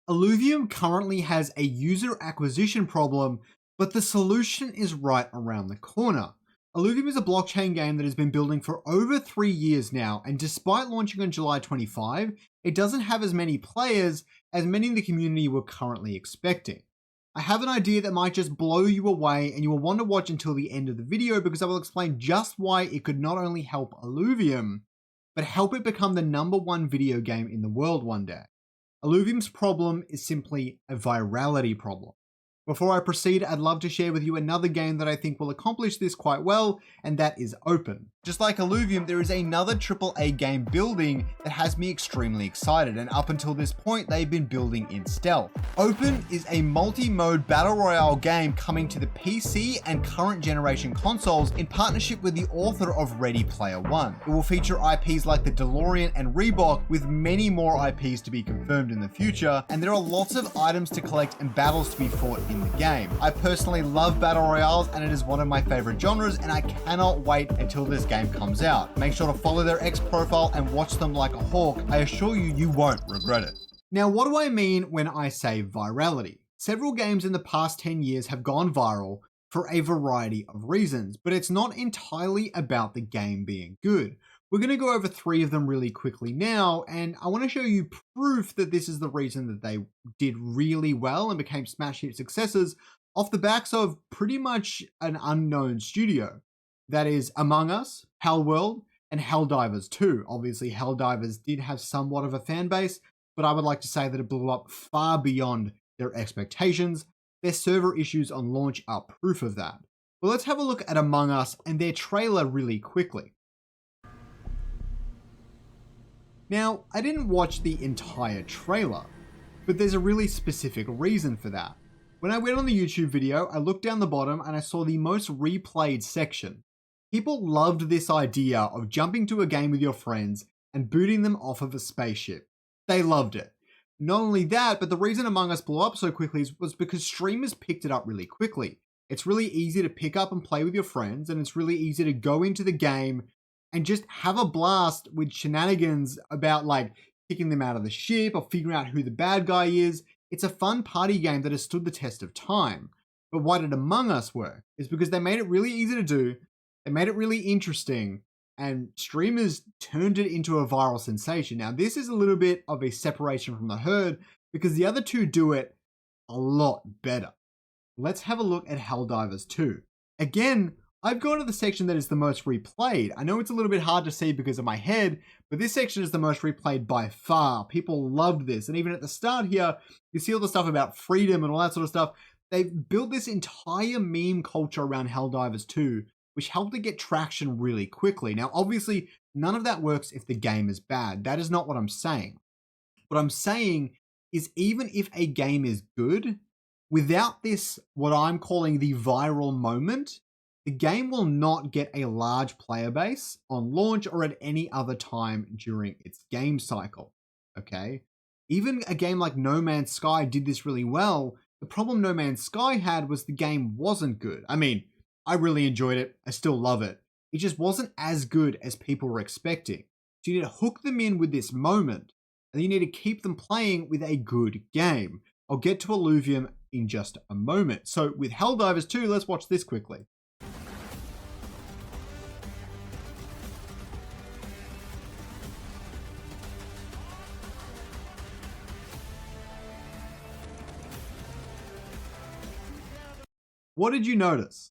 Illuvium currently has a user acquisition problem, but the solution is right around the corner. Illuvium is a blockchain game that has been building for over 3 years now, and despite launching on July 25, it doesn't have as many players as many in the community were currently expecting. I have an idea that might just blow you away, and you will want to watch until the end of the video because I will explain just why it could not only help Illuvium, but help it become the #1 video game in the world one day. Illuvium's problem is simply a virality problem. Before I proceed, I'd love to share with you another game that I think will accomplish this quite well, and that is Open. Just like Illuvium, there is another AAA game building that has me extremely excited, and up until this point, they've been building in stealth. Open is a multi-mode battle royale game coming to the PC and current generation consoles in partnership with the author of Ready Player One. It will feature IPs like the DeLorean and Reebok, with many more IPs to be confirmed in the future, and there are lots of items to collect and battles to be fought in the game. I personally love battle royales, and it is one of my favorite genres, and I cannot wait until this game comes out. Make sure to follow their X profile and watch them like a hawk. I assure you, you won't regret it. Now, what do I mean when I say virality? Several games in the past 10 years have gone viral for a variety of reasons, but it's not entirely about the game being good. We're going to go over 3 of them really quickly now, and I want to show you proof that this is the reason that they did really well and became smash hit successes off the backs of pretty much an unknown studio. That is Among Us, Palworld, and Helldivers 2. Obviously, Helldivers did have somewhat of a fan base, but I would like to say that it blew up far beyond their expectations. Their server issues on launch are proof of that. But let's have a look at Among Us and their trailer really quickly. Now, I didn't watch the entire trailer, but there's a really specific reason for that. When I went on the YouTube video, I looked down the bottom and I saw the most replayed section. People loved this idea of jumping to a game with your friends and booting them off of a spaceship. They loved it. Not only that, but the reason Among Us blew up so quickly was because streamers picked it up really quickly. It's really easy to pick up and play with your friends, and it's really easy to go into the game and just have a blast with shenanigans about like kicking them out of the ship or figuring out who the bad guy is. It's a fun party game that has stood the test of time. But why did Among Us work? Is because they made it really easy to do, they made it really interesting, and streamers turned it into a viral sensation. Now, this is a little bit of a separation from the herd because the other two do it a lot better. Let's have a look at Helldivers 2. Again, I've gone to the section that is the most replayed. I know it's a little bit hard to see because of my head, but this section is the most replayed by far. People loved this. And even at the start here, you see all the stuff about freedom and all that sort of stuff. They've built this entire meme culture around Helldivers 2, which helped it get traction really quickly. Now, obviously, none of that works if the game is bad. That is not what I'm saying. What I'm saying is even if a game is good, without this, what I'm calling the viral moment, the game will not get a large player base on launch or at any other time during its game cycle, okay? Even a game like No Man's Sky did this really well. The problem No Man's Sky had was the game wasn't good. I mean, I really enjoyed it. I still love it. It just wasn't as good as people were expecting. So you need to hook them in with this moment, and you need to keep them playing with a good game. I'll get to Illuvium in just a moment. So with Helldivers 2, let's watch this quickly. What did you notice?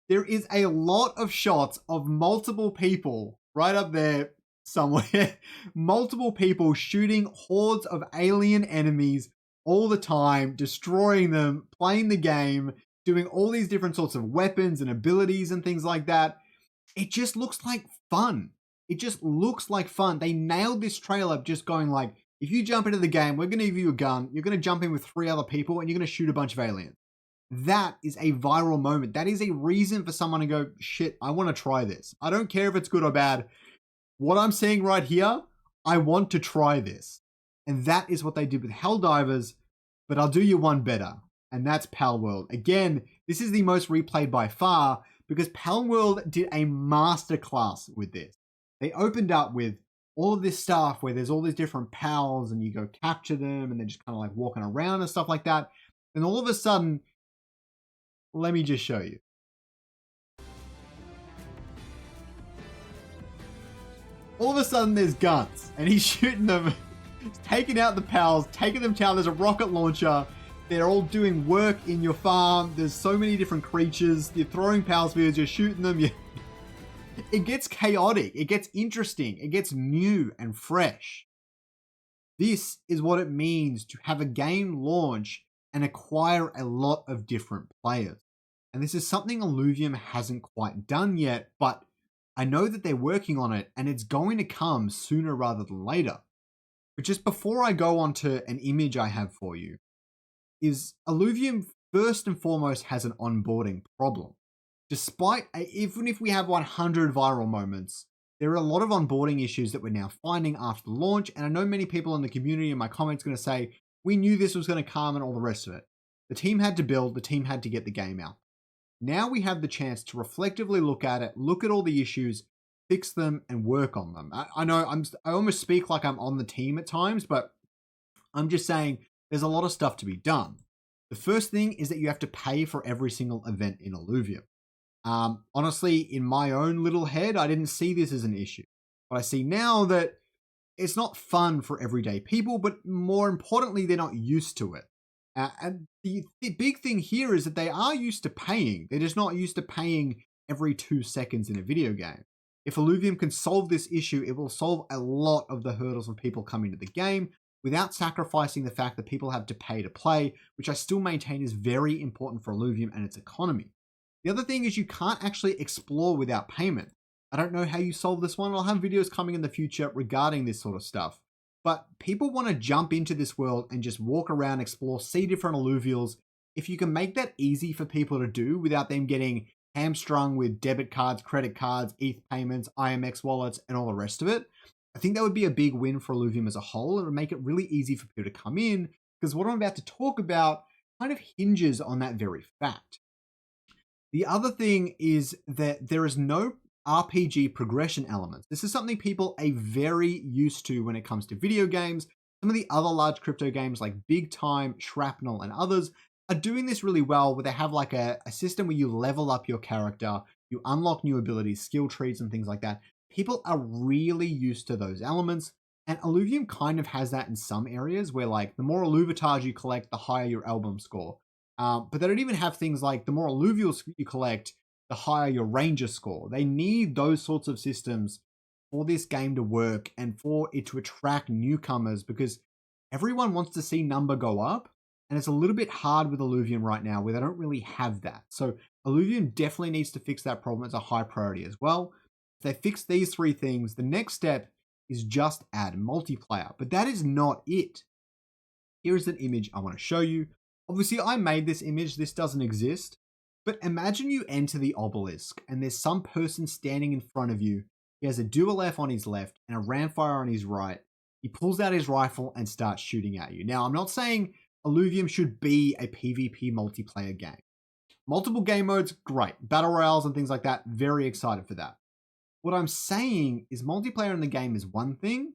There is a lot of shots of multiple people right up there somewhere, multiple people shooting hordes of alien enemies all the time, destroying them, playing the game, doing all these different sorts of weapons and abilities and things like that. It just looks like fun. It just looks like fun. They nailed this trailer just going like, if you jump into the game, we're going to give you a gun, you're going to jump in with 3 other people and you're going to shoot a bunch of aliens. That is a viral moment. That is a reason for someone to go, shit, I want to try this. I don't care if it's good or bad. What I'm seeing right here, I want to try this. And that is what they did with Helldivers, but I'll do you one better, and that's Palworld. Again, this is the most replayed by far because Palworld did a masterclass with this. They opened up with all of this stuff where there's all these different pals and you go capture them and they're just kind of like walking around and stuff like that. And all of a sudden, let me just show you. All of a sudden there's guns and he's shooting them. He's taking out the pals, taking them down. There's a rocket launcher. They're all doing work in your farm. There's so many different creatures. You're throwing pal spears, you're shooting them. It gets chaotic. It gets interesting. It gets new and fresh. This is what it means to have a game launch and acquire a lot of different players. And this is something Illuvium hasn't quite done yet, but I know that they're working on it and it's going to come sooner rather than later. But just before I go on to an image I have for you, is Illuvium first and foremost has an onboarding problem. Despite, even if we have 100 viral moments, there are a lot of onboarding issues that we're now finding after the launch. And I know many people in the community in my comments are going to say, we knew this was going to come and all the rest of it. The team had to build, the team had to get the game out. Now we have the chance to reflectively look at it, look at all the issues, fix them, and work on them. I know I almost speak like I'm on the team at times, but I'm just saying there's a lot of stuff to be done. The first thing is that you have to pay for every single event in Illuvium. Honestly, in my own little head, I didn't see this as an issue. But I see now that it's not fun for everyday people, but more importantly, they're not used to it. And the big thing here is that they are used to paying. They're just not used to paying every 2 seconds in a video game. If Illuvium can solve this issue, it will solve a lot of the hurdles of people coming to the game without sacrificing the fact that people have to pay to play, which I still maintain is very important for Illuvium and its economy. The other thing is you can't actually explore without payment. I don't know how you solve this one. I'll have videos coming in the future regarding this sort of stuff. But people want to jump into this world and just walk around, explore, see different alluvials. If you can make that easy for people to do without them getting hamstrung with debit cards, credit cards, ETH payments, IMX wallets, and all the rest of it, I think that would be a big win for Illuvium as a whole. It would make it really easy for people to come in, because what I'm about to talk about kind of hinges on that very fact. The other thing is that there is no RPG progression elements. This is something people are very used to when it comes to video games. Some of the other large crypto games like Big Time, Shrapnel, and others are doing this really well, where they have like a system where you level up your character, you unlock new abilities, skill trees, and things like that. People are really used to those elements, and Illuvium kind of has that in some areas where like the more Illuvitage you collect, the higher your album score. But they don't even have things like the more alluvials you collect, the higher your ranger score. They need those sorts of systems for this game to work and for it to attract newcomers, because everyone wants to see number go up. And it's a little bit hard with Illuvium right now where they don't really have that. So Illuvium definitely needs to fix that problem. It's a high priority as well. If they fix these 3 things, the next step is just add multiplayer. But that is not it. Here is an image I want to show you. Obviously, I made this image. This doesn't exist. But imagine you enter the obelisk and there's some person standing in front of you. He has a dual F on his left and a ramfire on his right. He pulls out his rifle and starts shooting at you. Now, I'm not saying Illuvium should be a PvP multiplayer game. Multiple game modes, great. Battle royales and things like that, very excited for that. What I'm saying is multiplayer in the game is one thing,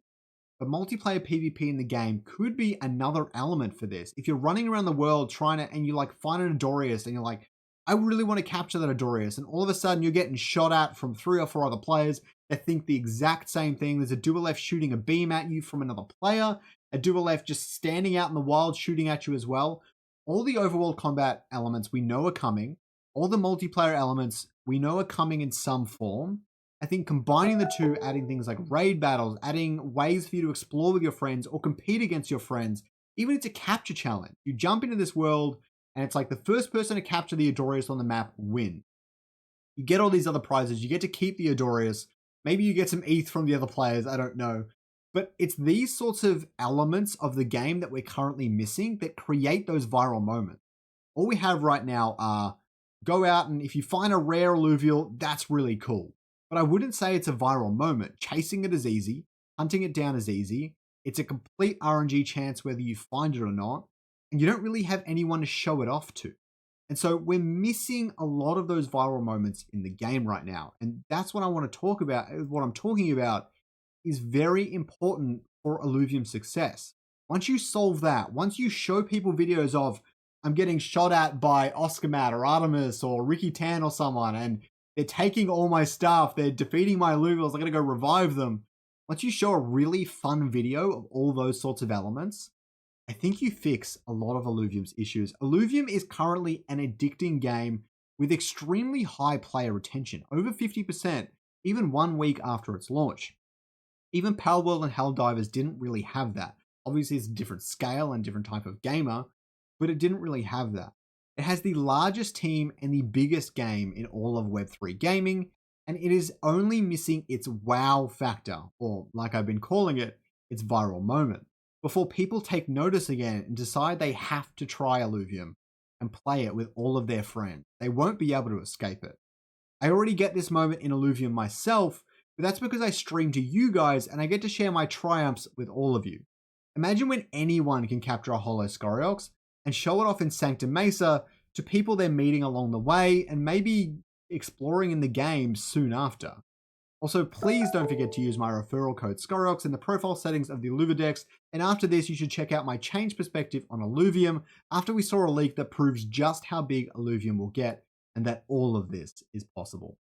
but multiplayer PvP in the game could be another element for this. If you're running around the world trying to, and you like find an Adorius and you're like, I really want to capture that Adorius, and all of a sudden you're getting shot at from 3 or 4 other players that think the exact same thing. There's a dual F shooting a beam at you from another player, a dual F just standing out in the wild shooting at you as well. All the overworld combat elements we know are coming. All the multiplayer elements we know are coming in some form. I think combining the two, adding things like raid battles, adding ways for you to explore with your friends or compete against your friends, even it's a capture challenge. You jump into this world and it's like the first person to capture the Adorius on the map win. You get all these other prizes. You get to keep the Adorius. Maybe you get some ETH from the other players. I don't know. But it's these sorts of elements of the game that we're currently missing that create those viral moments. All we have right now are go out and if you find a rare alluvial, that's really cool. But I wouldn't say it's a viral moment. Chasing it is easy. Hunting it down is easy. It's a complete RNG chance whether you find it or not. And you don't really have anyone to show it off to. And so we're missing a lot of those viral moments in the game right now. And that's what I want to talk about. What I'm talking about is very important for Illuvium success. Once you solve that, once you show people videos of, I'm getting shot at by Oscar Matt or Artemis or Ricky Tan or someone, and they're taking all my stuff, they're defeating my Illuvials, I gotta go revive them. Once you show a really fun video of all those sorts of elements, I think you fix a lot of Illuvium's issues. Illuvium is currently an addicting game with extremely high player retention, over 50%, even 1 week after its launch. Even Palworld and Helldivers didn't really have that. Obviously, it's a different scale and different type of gamer, but it didn't really have that. It has the largest team and the biggest game in all of Web3 gaming, and it is only missing its wow factor, or like I've been calling it, its viral moment, before people take notice again and decide they have to try Illuvium and play it with all of their friends. They won't be able to escape it. I already get this moment in Illuvium myself, but that's because I stream to you guys and I get to share my triumphs with all of you. Imagine when anyone can capture a holo Scoriox and show it off in Sanctum Mesa to people they're meeting along the way and maybe exploring in the game soon after. Also, please don't forget to use my referral code Scoriox in the profile settings of the Illuvidex, and after this you should check out my changed perspective on Illuvium after we saw a leak that proves just how big Illuvium will get and that all of this is possible.